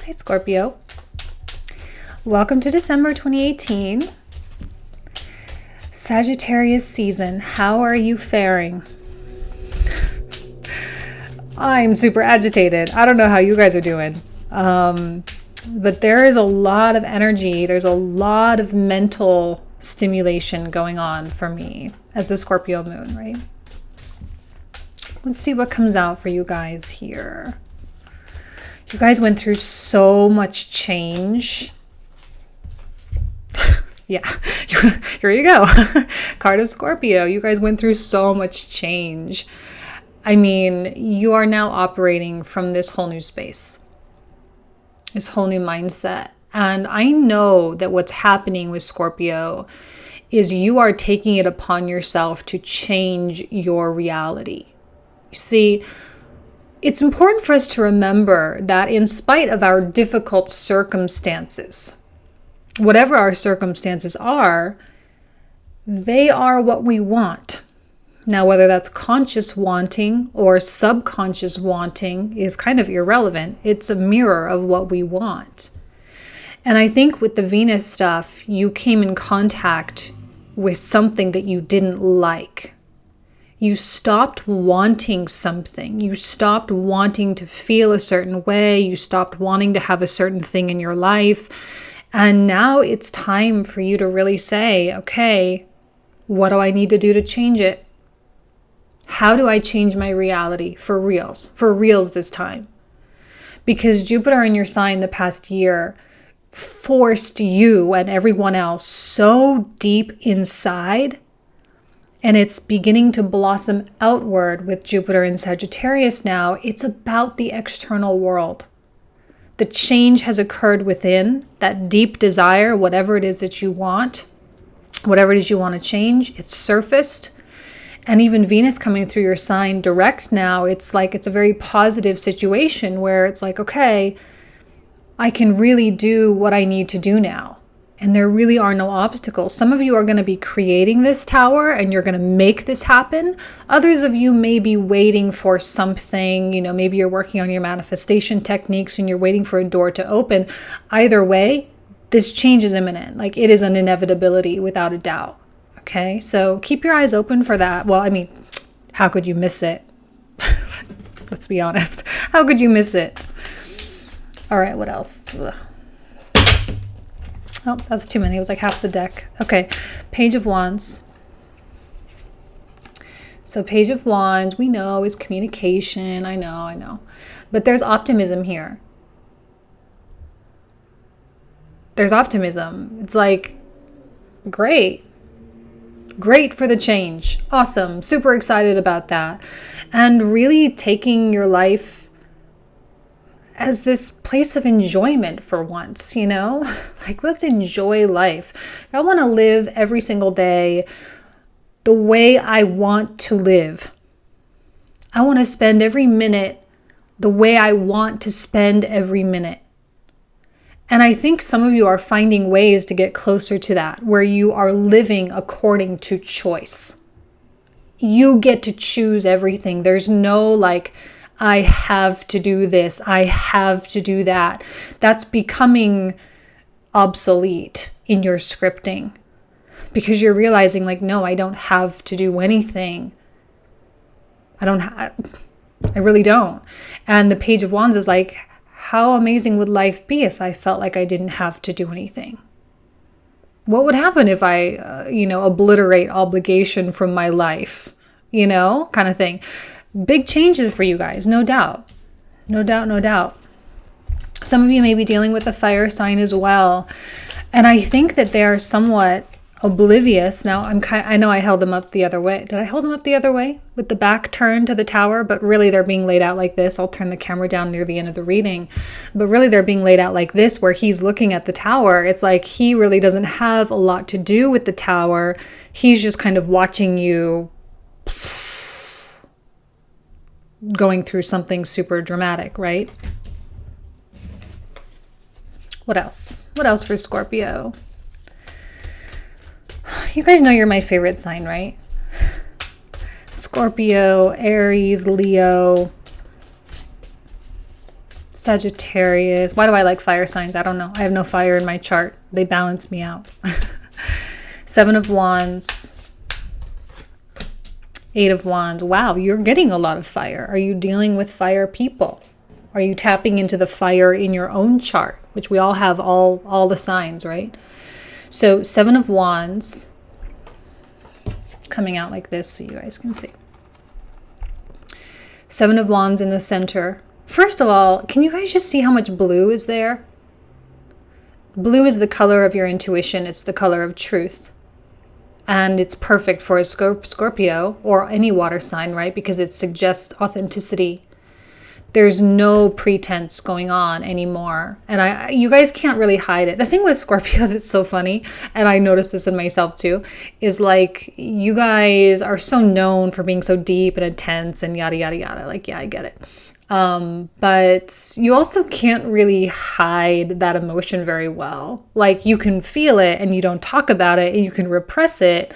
Hi, Scorpio. Welcome to December 2018. Sagittarius season. How are you faring? I'm super agitated. I don't know how you guys are doing. But there is a lot of energy. There's a lot of mental stimulation going on for me as a Scorpio moon, right? Let's see what comes out for you guys here. You guys went through so much change. Yeah, here you go. Card of Scorpio. You guys went through so much change. I mean, you are now operating from this whole new space, this whole new mindset. And I know that what's happening with Scorpio is you are taking it upon yourself to change your reality. You see, it's important for us to remember that in spite of our difficult circumstances, whatever our circumstances are, they are what we want. Now, whether that's conscious wanting or subconscious wanting is kind of irrelevant. It's a mirror of what we want. And I think with the Venus stuff, you came in contact with something that you didn't like. You stopped wanting something. You stopped wanting to feel a certain way. You stopped wanting to have a certain thing in your life. And now it's time for you to really say, okay, what do I need to do to change it? How do I change my reality for reals this time? Because Jupiter in your sign the past year forced you and everyone else so deep inside, and it's beginning to blossom outward with Jupiter in Sagittarius now. It's about the external world. The change has occurred within, that deep desire, whatever it is that you want, whatever it is you want to change, it's surfaced. And even Venus coming through your sign direct now, it's like it's a very positive situation where it's like, okay, I can really do what I need to do now. And there really are no obstacles. Some of you are going to be creating this tower and you're going to make this happen. Others of you may be waiting for something, maybe you're working on your manifestation techniques and you're waiting for a door to open. Either way, this change is imminent. Like, it is an inevitability without a doubt. Okay, so keep your eyes open for that. Well, I mean, how could you miss it? Let's be honest. How could you miss it? All right, what else? Ugh. Oh, that's too many. It was like half the deck. Okay, Page of Wands. So Page of Wands, we know, is communication. I know. But there's optimism here. There's optimism. It's like, great for the change. Awesome. Super excited about that. And really taking your life as this place of enjoyment for once, like, let's enjoy life. I want to live every single day the way I want to live. I want to spend every minute the way I want to spend every minute. And I think some of you are finding ways to get closer to that, where you are living according to choice. You get to choose everything. There's no like, I have to do this, I have to do that. That's becoming obsolete in your scripting because you're realizing like, no, I don't have to do anything. I really don't. And the Page of Wands is like, how amazing would life be if I felt like I didn't have to do anything? What would happen if I, obliterate obligation from my life, kind of thing. Big changes for you guys, no doubt. No doubt. Some of you may be dealing with a fire sign as well. And I think that they are somewhat oblivious. Now, I know I held them up the other way. Did I hold them up the other way with the back turned to the tower? But really they're being laid out like this. I'll turn the camera down near the end of the reading. But really they're being laid out like this, where he's looking at the tower. It's like he really doesn't have a lot to do with the tower. He's just kind of watching you going through something super dramatic, right? What else? What else for Scorpio? You guys know you're my favorite sign, right? Scorpio, Aries, Leo, Sagittarius. Why do I like fire signs? I don't know. I have no fire in my chart. They balance me out. Seven of Wands. Eight of Wands. Wow, you're getting a lot of fire. Are you dealing with fire people? Are you tapping into the fire in your own chart, which we all have, all the signs, right? So Seven of Wands coming out like this so you guys can see. Seven of Wands in the center. First of all, can you guys just see how much blue is there? Blue is the color of your intuition. It's the color of truth. And it's perfect for a Scorpio or any water sign, right? Because it suggests authenticity. There's no pretense going on anymore. And you guys can't really hide it. The thing with Scorpio that's so funny, and I noticed this in myself too, is like you guys are so known for being so deep and intense and yada, yada, yada. Like, yeah, I get it. But you also can't really hide that emotion very well. Like you can feel it and you don't talk about it and you can repress it.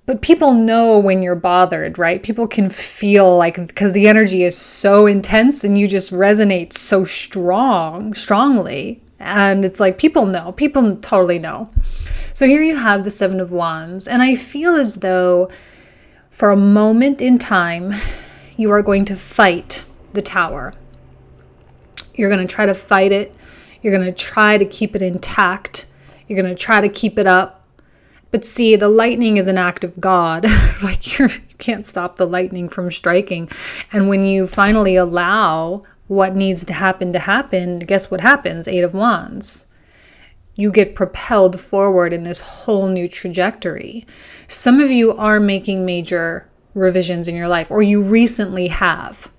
But people know when you're bothered, right? People can feel like, because the energy is so intense and you just resonate so strongly. And it's like, people know, people totally know. So here you have the Seven of Wands. And I feel as though for a moment in time, you are going to fight the tower. You're going to try to fight it. You're going to try to keep it intact. You're going to try to keep it up. But see, the lightning is an act of God. Like you can't stop the lightning from striking. And when you finally allow what needs to happen, guess what happens? Eight of Wands. You get propelled forward in this whole new trajectory. Some of you are making major revisions in your life, or you recently have.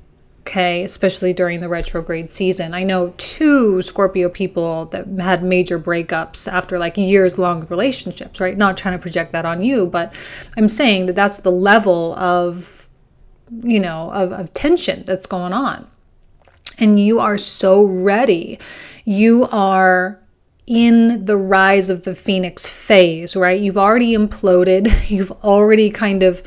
Okay, especially during the retrograde season. I know 2 Scorpio people that had major breakups after like years long relationships, right? Not trying to project that on you, but I'm saying that that's the level of, of tension that's going on. And you are so ready. You are in the rise of the Phoenix phase, right? You've already imploded. You've already kind of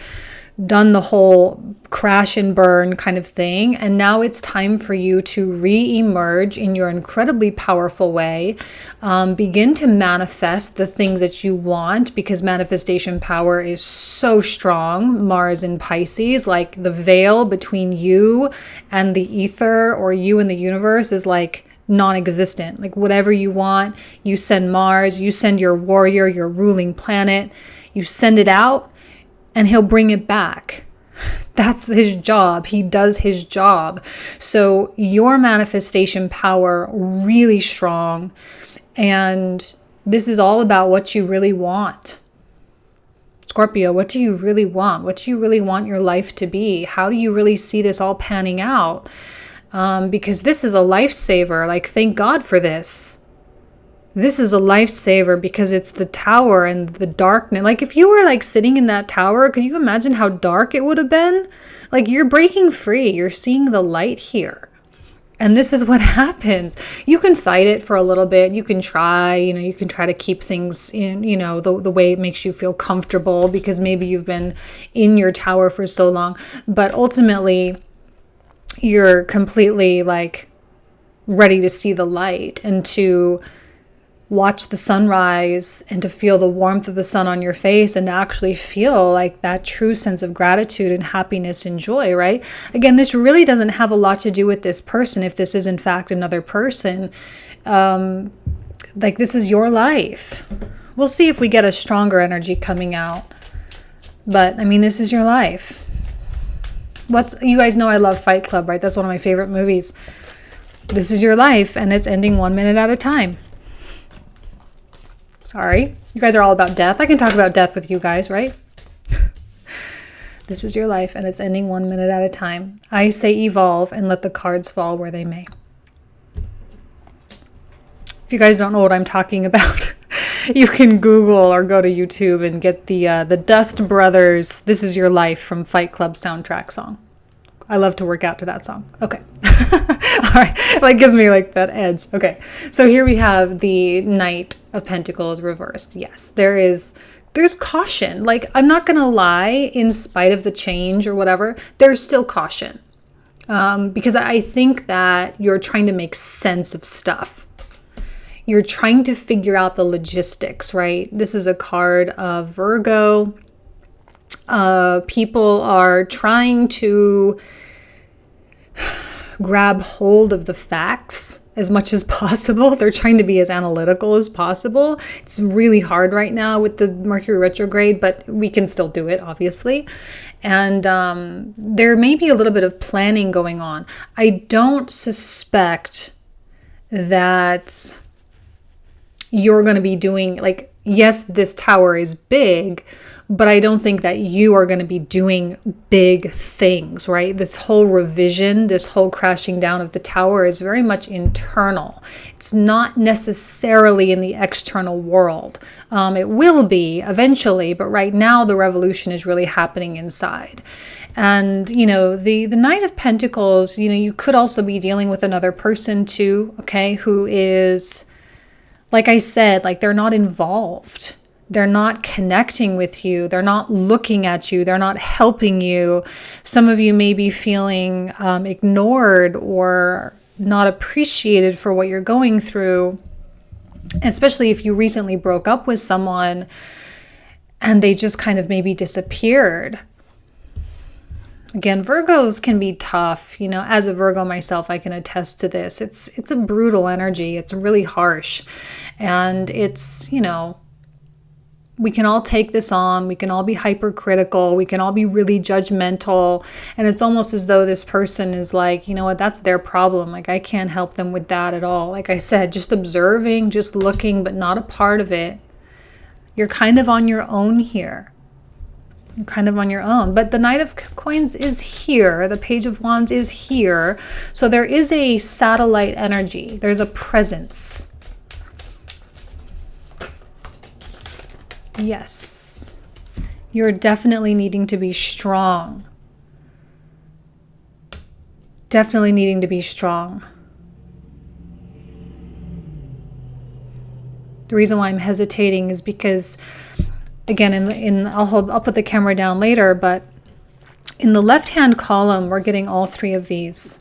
done the whole crash and burn kind of thing. And now it's time for you to re-emerge in your incredibly powerful way. Begin to manifest the things that you want, because manifestation power is so strong. Mars in Pisces, like the veil between you and the ether or you and the universe is like non-existent. Like whatever you want, you send Mars, you send your warrior, your ruling planet, you send it out, and he'll bring it back. That's his job. He does his job. So your manifestation power really strong. And this is all about what you really want. Scorpio, what do you really want? What do you really want your life to be? How do you really see this all panning out? Because this is a lifesaver. Like, thank God for this. This is a lifesaver because it's the tower and the darkness. Like if you were like sitting in that tower, could you imagine how dark it would have been? Like you're breaking free. You're seeing the light here. And this is what happens. You can fight it for a little bit. You can try, you can try to keep things in, the way it makes you feel comfortable because maybe you've been in your tower for so long. But ultimately, you're completely like ready to see the light and to watch the sunrise and to feel the warmth of the sun on your face and to actually feel like that true sense of gratitude and happiness and joy, right? Again, this really doesn't have a lot to do with this person. If this is in fact another person, like this is your life. We'll see if we get a stronger energy coming out. But I mean, this is your life. You guys know I love Fight Club, right? That's one of my favorite movies. This is your life and it's ending 1 minute at a time. Sorry, you guys are all about death. I can talk about death with you guys, right? This is your life and it's ending 1 minute at a time. I say evolve and let the cards fall where they may. If you guys don't know what I'm talking about, you can Google or go to YouTube and get the Dust Brothers This Is Your Life from Fight Club soundtrack song. I love to work out to that song. Okay. All right. Like gives me like that edge. Okay. So here we have the Knight of Pentacles reversed. Yes, there's caution. Like I'm not going to lie, in spite of the change or whatever, there's still caution. Because I think that you're trying to make sense of stuff. You're trying to figure out the logistics, right? This is a card of Virgo. People are trying to grab hold of the facts as much as possible. They're trying to be as analytical as possible. It's really hard right now with the Mercury retrograde, but we can still do it, obviously. And there may be a little bit of planning going on. I don't suspect that you're going to be doing, like, yes, this tower is big, but I don't think that you are going to be doing big things, right? This whole revision, this whole crashing down of the tower is very much internal. It's not necessarily in the external world. It will be eventually, but right now the revolution is really happening inside. And, you know, the Knight of Pentacles, you know, you could also be dealing with another person too, okay, who is, like I said, like they're not involved. They're not connecting with you. They're not looking at you. They're not helping you. Some of you may be feeling ignored or not appreciated for what you're going through, especially if you recently broke up with someone and they just kind of maybe disappeared. Again, Virgos can be tough. You know, as a Virgo myself, I can attest to this. It's a brutal energy. It's really harsh. And it's, you know, we can all take this on. We can all be hypercritical. We can all be really judgmental. And it's almost as though this person is like, you know what, that's their problem. Like, I can't help them with that at all. Like I said, just observing, just looking, but not a part of it. You're kind of on your own here. You're kind of on your own. But the Knight of Coins is here. The Page of Wands is here. So there is a satellite energy. There's a presence. Yes, you're definitely needing to be strong. Definitely needing to be strong. The reason why I'm hesitating is because, again, I'll put the camera down later, but in the left-hand column, we're getting all three of these.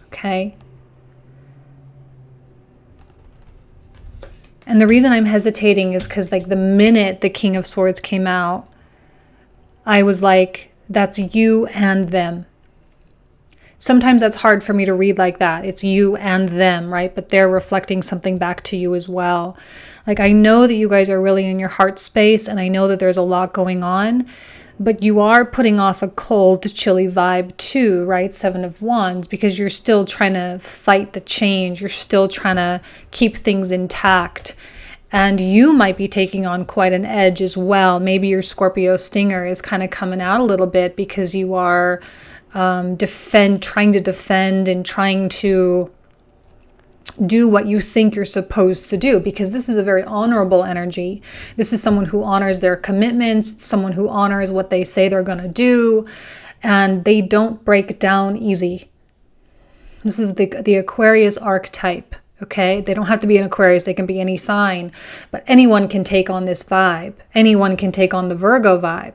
Okay. And the reason I'm hesitating is because, like, the minute the King of Swords came out, I was like, that's you and them. Sometimes that's hard for me to read like that. It's you and them, right? But they're reflecting something back to you as well. Like, I know that you guys are really in your heart space, and I know that there's a lot going on, but you are putting off a cold, chilly vibe too, right? Seven of Wands, because you're still trying to fight the change. You're still trying to keep things intact. And you might be taking on quite an edge as well. Maybe your Scorpio stinger is kind of coming out a little bit because you are trying to defend and trying to do what you think you're supposed to do, because this is a very honorable energy. This is someone who honors their commitments, someone who honors what they say they're going to do, and they don't break down easy. This is the Aquarius archetype, okay? They don't have to be an Aquarius, they can be any sign, but anyone can take on this vibe. Anyone can take on the Virgo vibe,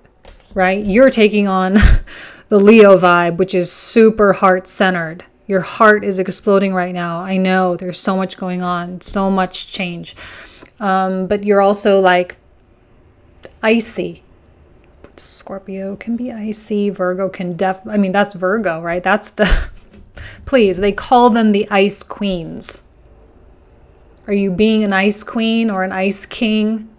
right? You're taking on the Leo vibe, which is super heart-centered. Your heart is exploding right now. I know there's so much going on, so much change. But you're also like icy. Scorpio can be icy. Virgo can that's Virgo, right? That's please, they call them the ice queens. Are you being an ice queen or an ice king?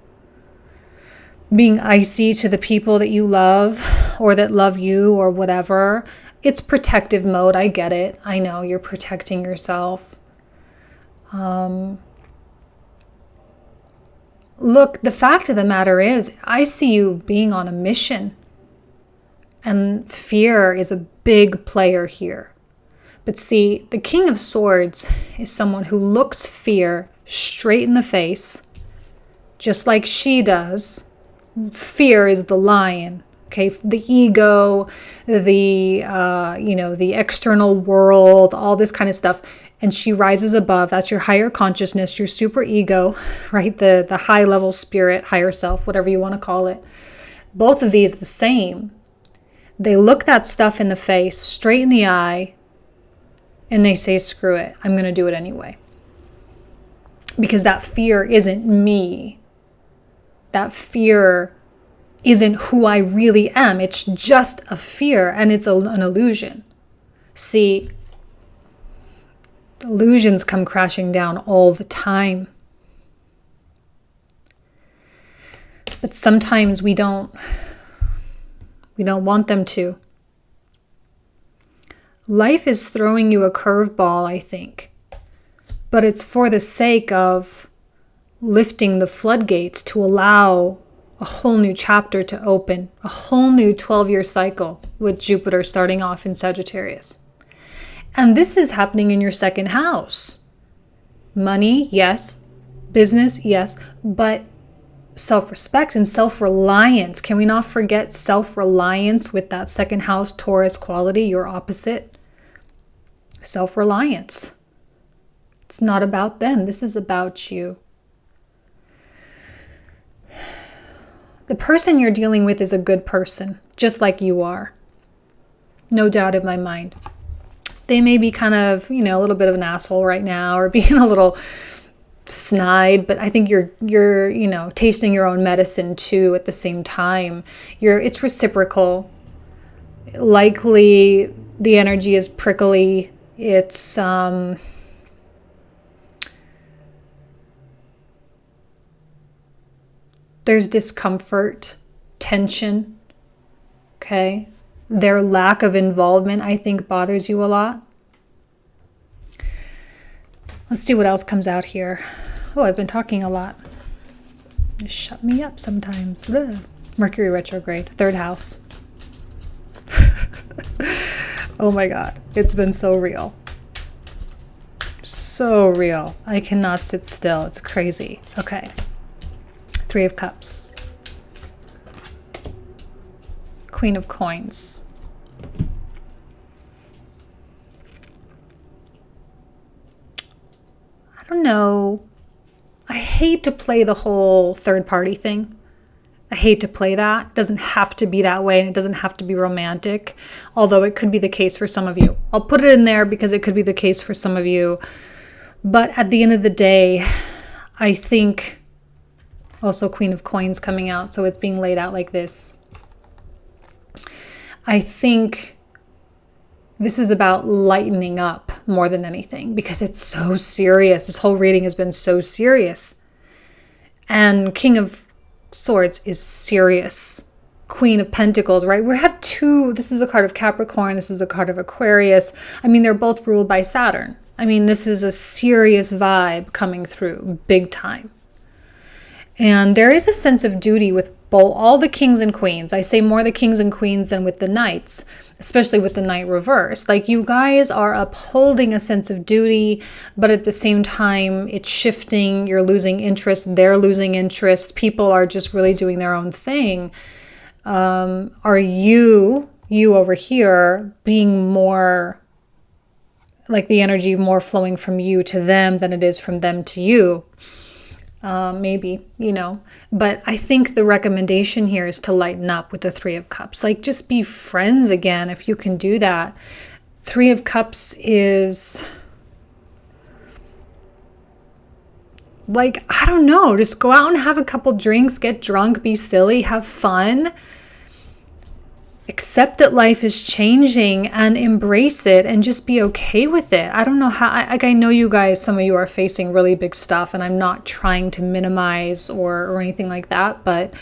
Being icy to the people that you love or that love you or whatever. It's protective mode. I get it. I know you're protecting yourself. Look, the fact of the matter is, I see you being on a mission. And fear is a big player here. But see, the King of Swords is someone who looks fear straight in the face, just like she does. Fear is the lion. Okay, the ego, the external world, all this kind of stuff. And she rises above. That's your higher consciousness, your super ego, right? The high level spirit, higher self, whatever you want to call it. Both of these the same. They look that stuff in the face, straight in the eye, and they say, screw it, I'm going to do it anyway. Because that fear isn't me. That fear isn't who I really am. It's just a fear, and it's an illusion. See, illusions come crashing down all the time. But sometimes we don't want them to. Life is throwing you a curveball, I think. But it's for the sake of lifting the floodgates to allow a whole new chapter to open, a whole new 12-year cycle with Jupiter starting off in Sagittarius. And this is happening in your second house. Money, yes. Business, yes. But self-respect and self-reliance. Can we not forget self-reliance with that second house Taurus quality, your opposite? Self-reliance. It's not about them. This is about you. The person you're dealing with is a good person, just like you are. No doubt in my mind. They may be kind of, a little bit of an asshole right now, or being a little snide, but I think you're tasting your own medicine too at the same time. It's reciprocal. Likely the energy is prickly. It's there's discomfort, tension. Okay? Their lack of involvement, I think, bothers you a lot. Let's see what else comes out here. Oh, I've been talking a lot. Just shut me up sometimes. Ugh. Mercury retrograde, third house. Oh my God, it's been so real. So real. I cannot sit still. It's crazy. Okay. 3 of Cups. Queen of Coins. I don't know. I hate to play the whole third party thing. I hate to play that. It doesn't have to be that way, and it doesn't have to be romantic, although it could be the case for some of you. I'll put it in there because it could be the case for some of you. But at the end of the day, I think also Queen of Coins coming out, so it's being laid out like this. I think this is about lightening up more than anything because it's so serious. This whole reading has been so serious. And King of Swords is serious. Queen of Pentacles, right? We have two. This is a card of Capricorn. This is a card of Aquarius. I mean, they're both ruled by Saturn. I mean, this is a serious vibe coming through big time. And there is a sense of duty with all the kings and queens. I say more the kings and queens than with the knights, especially with the knight reverse. Like, you guys are upholding a sense of duty, but at the same time, it's shifting. You're losing interest. They're losing interest. People are just really doing their own thing. Are you over here being more like the energy more flowing from you to them than it is from them to you? Maybe, but I think the recommendation here is to lighten up with the 3 of Cups. Like, just be friends again if you can do that. 3 of Cups is like, I don't know, just go out and have a couple drinks, get drunk, be silly, have fun. Accept that life is changing and embrace it and just be okay with it. I don't know how, I know you guys, some of you are facing really big stuff, and I'm not trying to minimize or anything like that, but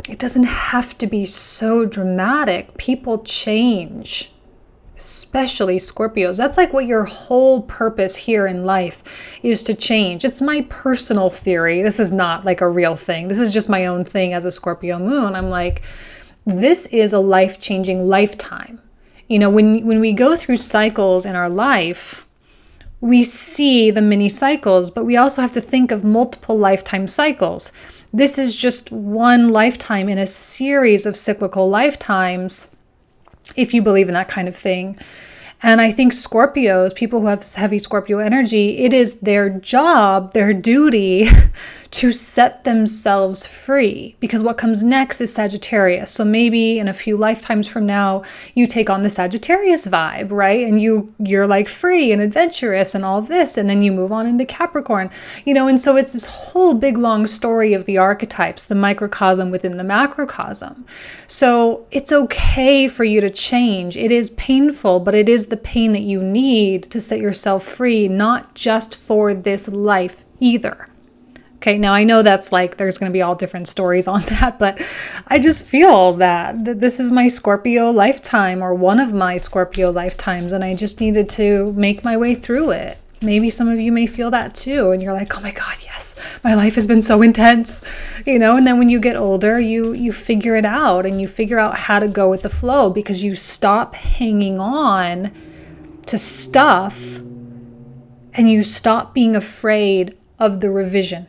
it doesn't have to be so dramatic. People change, especially Scorpios. That's like what your whole purpose here in life is, to change. It's my personal theory. This is not like a real thing. This is just my own thing as a Scorpio moon. I'm like, this is a life-changing lifetime. When we go through cycles in our life, we see the mini cycles, but we also have to think of multiple lifetime cycles. This is just one lifetime in a series of cyclical lifetimes, if you believe in that kind of thing. And I think Scorpios, people who have heavy Scorpio energy, it is their job, their duty to set themselves free, because what comes next is Sagittarius. So maybe in a few lifetimes from now, you take on the Sagittarius vibe, right? And you're like free and adventurous and all of this, and then you move on into Capricorn, and so it's this whole big long story of the archetypes, the microcosm within the macrocosm. So it's okay for you to change. It is painful, but it is the pain that you need to set yourself free, not just for this life either. Okay, now I know that's like, there's going to be all different stories on that, but I just feel that this is my Scorpio lifetime, or one of my Scorpio lifetimes, and I just needed to make my way through it. Maybe some of you may feel that too, and you're like, oh my God, yes, my life has been so intense, and then when you get older, you figure it out, and you figure out how to go with the flow, because you stop hanging on to stuff, and you stop being afraid of the revision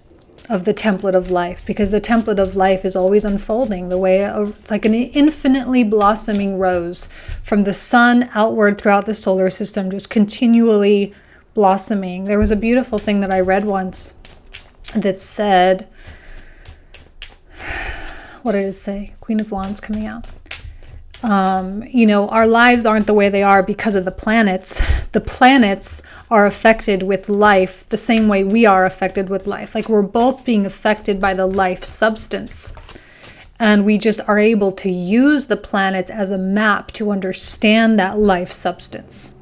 of the template of life, because the template of life is always unfolding the way it's like an infinitely blossoming rose from the sun outward throughout the solar system, just continually blossoming. There was a beautiful thing that I read once that said, what did it say? Queen of Wands coming out. Our lives aren't the way they are because of the planets. The planets are affected with life the same way we are affected with life. Like, we're both being affected by the life substance. And we just are able to use the planets as a map to understand that life substance,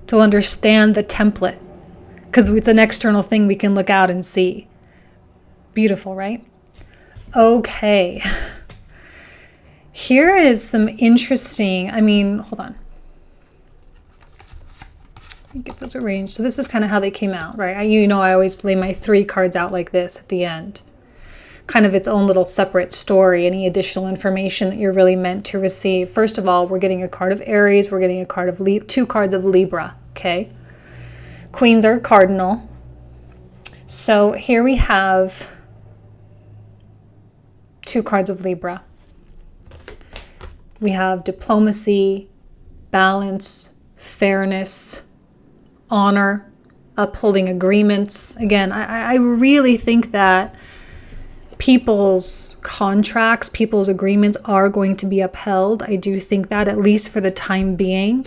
to understand the template, because it's an external thing we can look out and see. Beautiful, right? Okay. Here is some interesting, hold on. Let me get those arranged. So this is kind of how they came out, right? I always lay my 3 cards out like this at the end. Kind of its own little separate story, any additional information that you're really meant to receive. First of all, we're getting a card of Aries, we're getting a card of 2 cards of Libra, okay? Queens are cardinal. So here we have 2 cards of Libra. We have diplomacy, balance, fairness, honor, upholding agreements. Again, I really think that people's contracts, people's agreements are going to be upheld. I do think that, at least for the time being.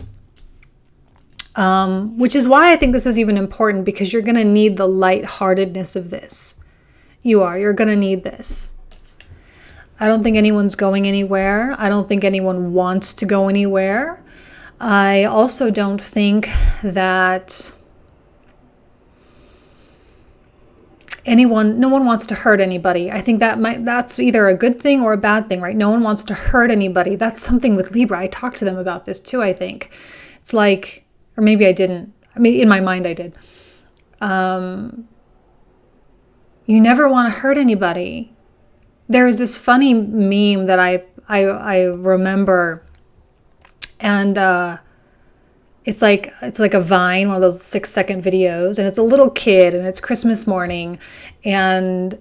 Which is why I think this is even important, because you're going to need the lightheartedness of this. You're going to need this. I don't think anyone's going anywhere. I don't think anyone wants to go anywhere. I also don't think that no one wants to hurt anybody. I think that's either a good thing or a bad thing, right? No one wants to hurt anybody. That's something with Libra. I talked to them about this too, I think. It's like, or maybe I didn't. In my mind I did. You never want to hurt anybody. There is this funny meme that I remember, and it's like a Vine, one of those 6-second videos, and it's a little kid, and it's Christmas morning, and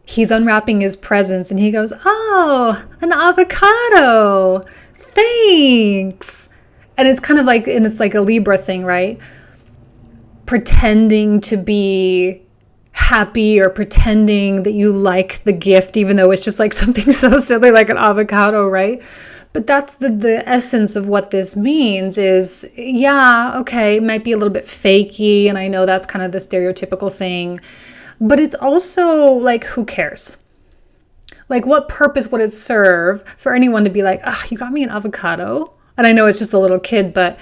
he's unwrapping his presents, and he goes, "Oh, an avocado, thanks." And it's kind of like, and it's like a Libra thing, right? Pretending to be happy, or pretending that you like the gift, even though it's just like something so silly like an avocado, right? But that's the essence of what this means is, yeah, okay, it might be a little bit fakey, and I know that's kind of the stereotypical thing, but it's also like, who cares? Like, what purpose would it serve for anyone to be like, you got me an avocado? And I know it's just a little kid, but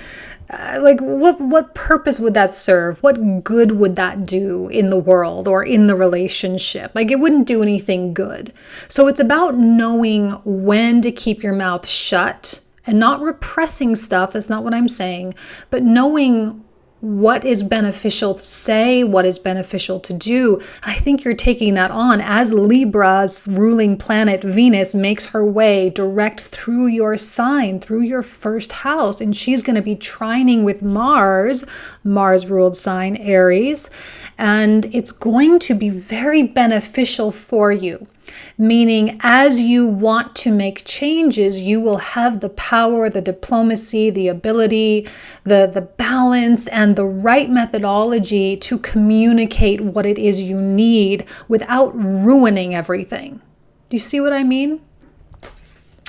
like, what purpose would that serve? What good would that do in the world or in the relationship? Like, it wouldn't do anything good. So it's about knowing when to keep your mouth shut and not repressing stuff. That's not what I'm saying, but knowing what is beneficial to say, what is beneficial to do. I think you're taking that on as Libra's ruling planet Venus makes her way direct through your sign, through your first house, and she's going to be trining with Mars ruled sign Aries, and it's going to be very beneficial for you. Meaning, as you want to make changes, you will have the power, the diplomacy, the ability, the balance, balanced and the right methodology to communicate what it is you need without ruining everything. Do you see what I mean?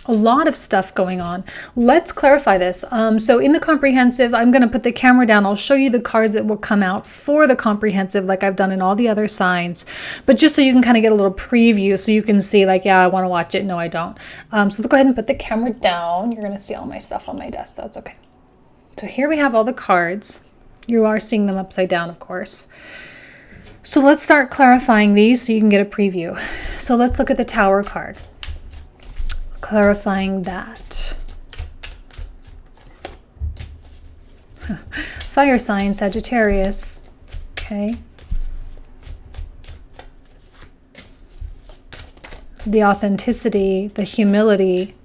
A lot of stuff going on. Let's clarify this. So in the comprehensive, I'm going to put the camera down. I'll show you the cards that will come out for the comprehensive like I've done in all the other signs. But just so you can kind of get a little preview so you can see like, yeah, I want to watch it. No, I don't. So let's go ahead and put the camera down. You're going to see all my stuff on my desk. That's okay. So here we have all the cards. You are seeing them upside down, of course. So let's start clarifying these so you can get a preview. So let's look at the Tower card. Clarifying that. Fire sign, Sagittarius. Okay. The authenticity, the humility,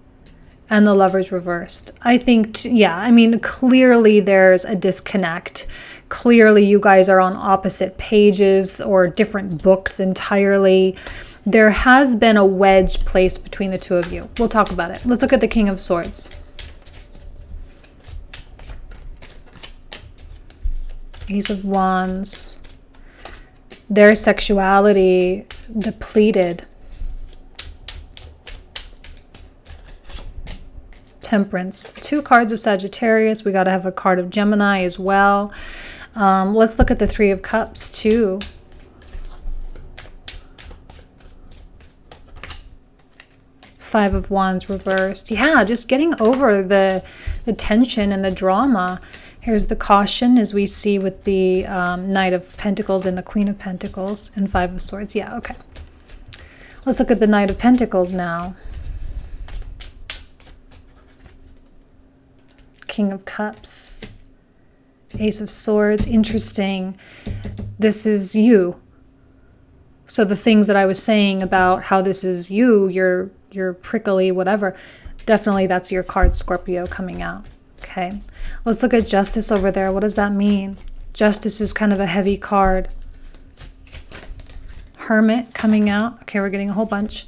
and the Lovers reversed. I think, yeah, I mean, clearly there's a disconnect. Clearly you guys are on opposite pages or different books entirely. There has been a wedge placed between the two of you. We'll talk about it. Let's look at the King of Swords. Ace of Wands. Their sexuality depleted. Temperance. 2 cards of Sagittarius. We got to have a card of Gemini as well. Let's look at the 3 of Cups too. Five of Wands reversed. Yeah, just getting over the tension and the drama. Here's the caution as we see with the Knight of Pentacles and the Queen of Pentacles and 5 of Swords. Yeah, okay. Let's look at the Knight of Pentacles now. King of Cups. Ace of Swords. Interesting. This is you. So the things that I was saying about how this is you, you're prickly, whatever, definitely that's your card, Scorpio, coming out. Okay, let's look at Justice over there. What does that mean? Justice is kind of a heavy card. Hermit coming out. Okay, we're getting a whole bunch.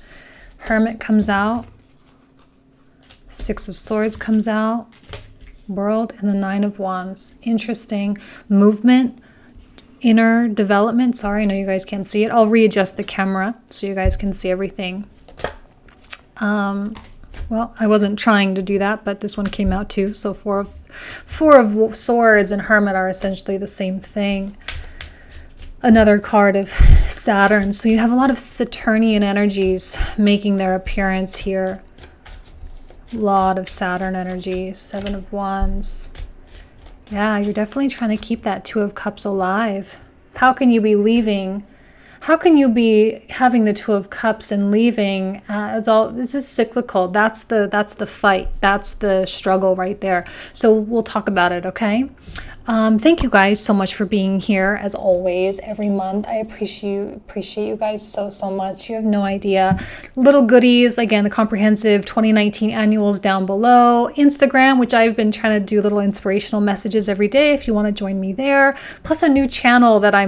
Hermit comes out. 6 of Swords comes out. World and the 9 of Wands. Interesting. Movement. Inner development. Sorry, I know you guys can't see it. I'll readjust the camera so you guys can see everything. Well, I wasn't trying to do that, but this one came out too. So four of Swords and Hermit are essentially the same thing. Another card of Saturn. So you have a lot of Saturnian energies making their appearance here. A lot of Saturn energy. 7 of Wands. Yeah, you're definitely trying to keep that 2 of Cups alive. How can you be leaving? How can you be having the 2 of Cups and leaving? This is cyclical. That's the fight. That's the struggle right there. So we'll talk about it, okay? Thank you guys so much for being here as always every month. I appreciate you guys so much. You have no idea. Little goodies, again, the comprehensive 2019 annuals down below. Instagram, which I've been trying to do little inspirational messages every day if you want to join me there. Plus a new channel that I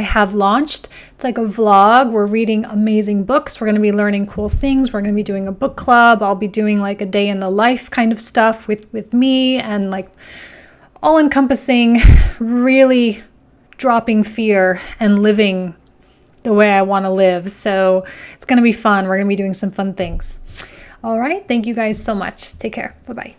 have launched. It's like a vlog. We're reading amazing books. We're going to be learning cool things. We're going to be doing a book club. I'll be doing like a day in the life kind of stuff with me and like all encompassing, really dropping fear and living the way I want to live. So it's going to be fun. We're going to be doing some fun things. All right. Thank you guys so much. Take care. Bye-bye.